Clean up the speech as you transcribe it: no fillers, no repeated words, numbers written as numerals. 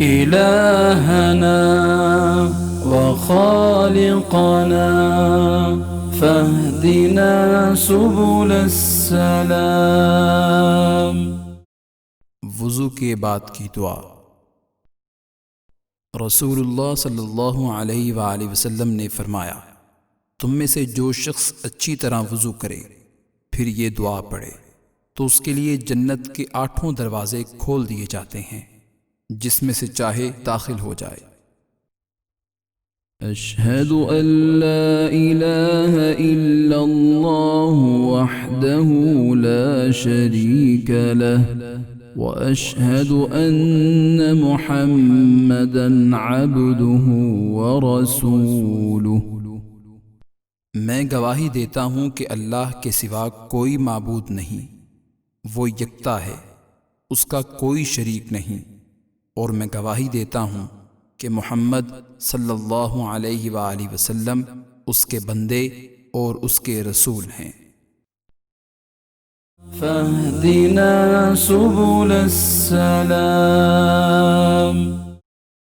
إلهنا وخالقنا فاهدنا سبل السلام۔ وضو کے بعد کی دعا۔ رسول اللہ صلی اللہ علیہ وآلہ وسلم نے فرمایا، تم میں سے جو شخص اچھی طرح وضو کرے پھر یہ دعا پڑھے تو اس کے لیے جنت کے 8 دروازے کھول دیے جاتے ہیں، جس میں سے چاہے داخل ہو جائے۔ اشہد ان لا الہ الا اللہ وحدہ لا شریک لہ واشہد ان محمدا عبدہ ورسولہ۔ میں گواہی دیتا ہوں کہ اللہ کے سوا کوئی معبود نہیں، وہ یکتا ہے، اس کا کوئی شریک نہیں، اور میں گواہی دیتا ہوں کہ محمد صلی اللہ علیہ وآلہ وسلم اس کے بندے اور اس کے رسول ہیں۔ فاہدنا سبل السلام۔